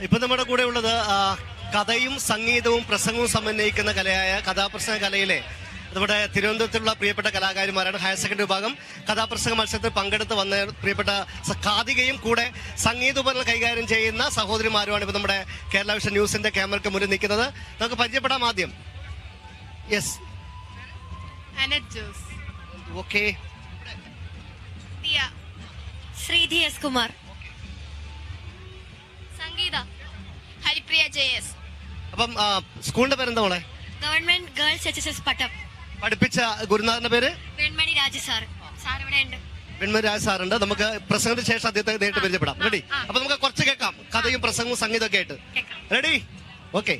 ഇപ്പൊ നമ്മുടെ കൂടെ ഉള്ളത് കഥയും സംഗീതവും പ്രസംഗവും സമന്വയിക്കുന്ന കലയായ കഥാപ്രസംഗ കലയിലെ നമ്മുടെ തിരുവനന്തപുരത്തുള്ള പ്രിയപ്പെട്ട കലാകാരിമാരാണ്. ഹയർ സെക്കൻഡറി വിഭാഗം കഥാപ്രസംഗ മത്സരത്തിൽ പങ്കെടുത്ത് വന്ന പ്രിയപ്പെട്ട കാതികയും കൂടെ സംഗീതോപകരണം കൈകാര്യം ചെയ്യുന്ന സഹോദരിമാരുമാണ് ഇപ്പൊ നമ്മുടെ കേരള വിഷൻ ന്യൂസിന്റെ ക്യാമറയ്ക്ക് മുന്നിൽ നിൽക്കുന്നത്. നമുക്ക് പരിചയപ്പെടാം ആദ്യം. Yes, okay. Shreedhi S Kumar. Sangeetha Haripriya JS. അപ്പം സ്കൂളിന്റെ പേരെന്താ മോളെ? Government girls HSS Pattom. പഠിപ്പിച്ച ഗുരുനാഥന്റെ പേര്? വെൺമണി രാജ സാർ. സാർ ഇവിടെ ഉണ്ട്. വെൺമണി രാജ സാറുണ്ട്. നമുക്ക് പ്രസംഗത്തിന് ശേഷം അദ്ദേഹത്തെ നേരിട്ട് പരിചയപ്പെടാം. റെഡി? അപ്പൊ നമുക്ക് കുറച്ച് കേൾക്കാം, കഥയും പ്രസംഗവും സംഗീതമൊക്കെ ആയിട്ട്. റെഡി? ഓക്കെ.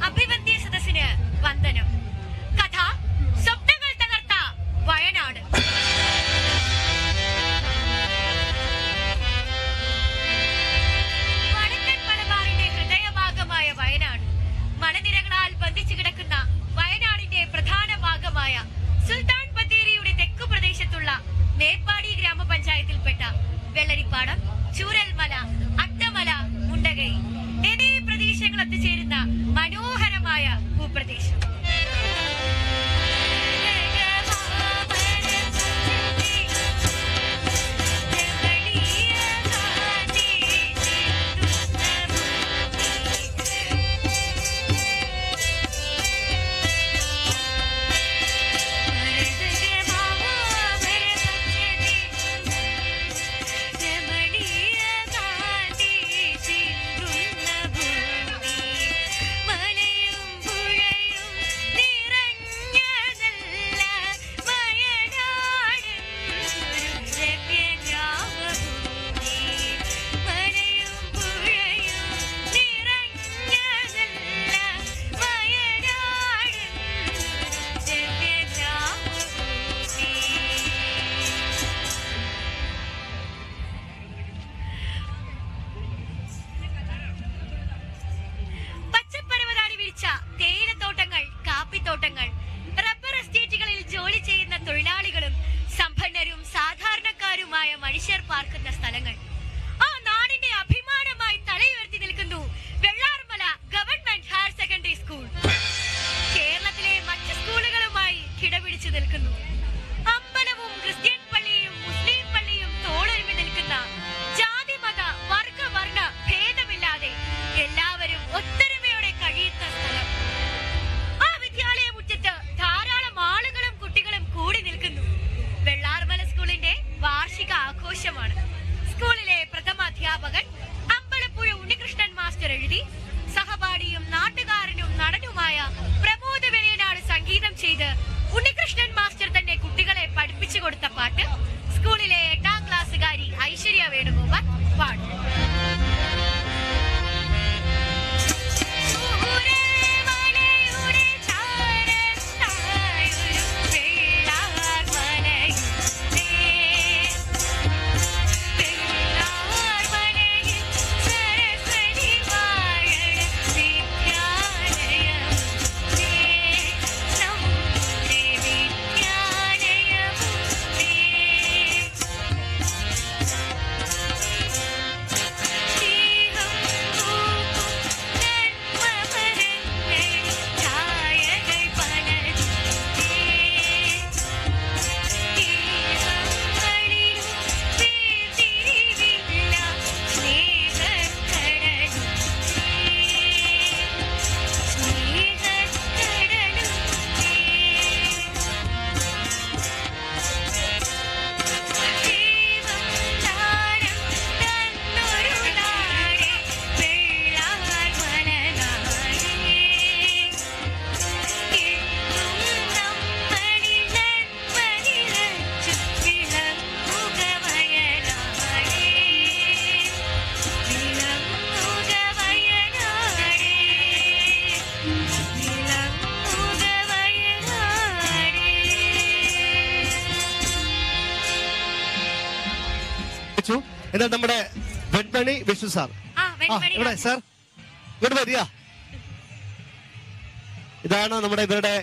അഭിവന്ദ്യ സദസ്സിന് വന്ദനം. കഥ സ്വപ്നങ്ങൾ തകർത്ത വയനാട്. വടക്കൻ മലബാറിന്റെ ഹൃദയഭാഗമായ വയനാട്, മലനിരകളാൽ ബന്ധിച്ചു കിടക്കുന്ന വയനാടിന്റെ പ്രധാന ഭാഗമായ സുൽത്താൻ ബത്തേരിയുടെ തെക്കു പ്രദേശത്തുള്ള മേപ്പാടി ഗ്രാമപഞ്ചായത്തിൽപ്പെട്ട വെള്ളരിപ്പാടം, ചൂരൽമല, അട്ടമല, മുണ്ടകൈ എന്നീ പ്രദേശങ്ങൾ എത്തിച്ചേരുന്ന മനോഹരമായ ഭൂപ്രദേശം. തേയിലത്തോട്ടങ്ങൾ, കാപ്പിത്തോട്ടങ്ങൾ, റബ്ബർ എസ്റ്റേറ്റുകളിൽ ജോലി ചെയ്യുന്ന തൊഴിലാളികളും സമ്പന്നരും സാധാരണക്കാരുമായ മനുഷ്യർ പാർക്കുന്ന സ്ഥലങ്ങൾ. ആ നാടിന്റെ അഭിമാനമായി തലയുയർത്തി നിൽക്കുന്നു Vellarmala government higher secondary school. കേരളത്തിലെ മറ്റ് സ്കൂളുകളുമായി കിടപിടിച്ചു നിൽക്കുന്നു. അമ്പലവും ക്രിസ്ത്യൻ പള്ളിയും മുസ്ലിം പള്ളിയും തോളൊരുമി നിൽക്കുന്ന, ജാതി മത വർഗ വർണ്ണ ഭേദമില്ലാതെ എല്ലാവരും ഒത്തൊരുമയോടെ കഴിയുന്ന സ്ഥലം. ആ വിദ്യാലയ മുറ്റത്ത് ധാരാളം ആളുകളും കുട്ടികളും കൂടി നിൽക്കുന്നു. വെള്ളാർമല സ്കൂളിന്റെ വാർഷിക ആഘോഷമാണ്. സ്കൂളിലെ പ്രഥമ അധ്യാപകൻ അമ്പലപ്പുഴ ഉണ്ണികൃഷ്ണൻ മാസ്റ്റർ എഴുതി സഹപാഠിയും നാട്ടുകാരനും നടനുമായ പ്രമോദ് വെളിയനാട് സംഗീതം ചെയ്ത് ഉണ്ണികൃഷ്ണൻ മാസ്റ്റർ തന്നെ കുട്ടികളെ പഠിപ്പിച്ചു കൊടുത്ത പാട്ട് സ്കൂളിലെ 8ാം ക്ലാസ്സുകാരി ഐശ്വര്യ വേണുഗോപാൽ പാടും. വിളിച്ചു. എന്നാൽ നമ്മുടെ വെൺമണി വിഷ്ണു സാർ ഇവിടെ സാർ ഇങ്ങോട്ട് വരിക. ഇതാണ് നമ്മുടെ ഇവരുടെ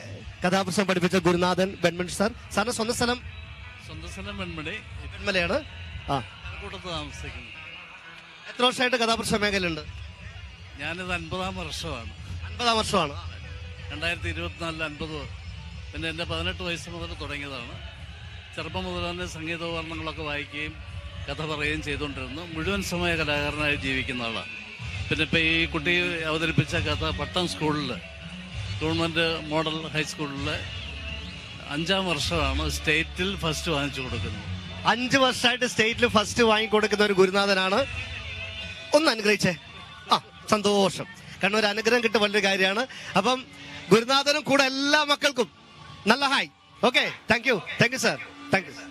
കഥാപ്രസംഗം പഠിപ്പിച്ച ഗുരുനാഥൻ വെൺമണി സാർ. സാറിന്റെ സ്വന്തം സ്ഥലം വെൺമണി വെൺമലയാണ്. ആ, താമസിക്കുന്നു. എത്ര വർഷമായിട്ട് കഥാപ്രസംഗ മേഖലയുണ്ട്? ഞാനിത് 50-ാം വർഷമാണ്. 50-ാം വർഷമാണ്. 2024 50. പിന്നെ എൻ്റെ 18 വയസ്സ് മുതൽ തുടങ്ങിയതാണ്. ചെറുപ്പം മുതൽ തന്നെ സംഗീതോപകരണങ്ങളൊക്കെ വായിക്കുകയും കഥ പറയുകയും ചെയ്തുകൊണ്ടിരുന്നു. മുഴുവൻ സമയ കലാകാരനായി ജീവിക്കുന്ന ആളാണ്. പിന്നെ ഇപ്പോൾ ഈ കുട്ടി അവതരിപ്പിച്ച കഥ പട്ടം സ്കൂളിൽ, ഗവൺമെൻറ് മോഡൽ ഹൈസ്കൂളിൽ 5-ാം വർഷമാണ് സ്റ്റേറ്റിൽ ഫസ്റ്റ് വാങ്ങിച്ചു കൊടുക്കുന്നത്. 5 വർഷമായിട്ട് സ്റ്റേറ്റിൽ ഫസ്റ്റ് വാങ്ങിക്കൊടുക്കുന്ന ഒരു ഗുരുനാഥനാണ്. ഒന്ന് അനുഗ്രഹിച്ചേ. ആ, സന്തോഷം. കാരണം ഒരു അനുഗ്രഹം കിട്ടും, വലിയൊരു കാര്യമാണ്. അപ്പം ഗുരുനാഥനും കൂടെ എല്ലാ മക്കൾക്കും നല്ല hi. Okay, thank you sir. Thank you sir.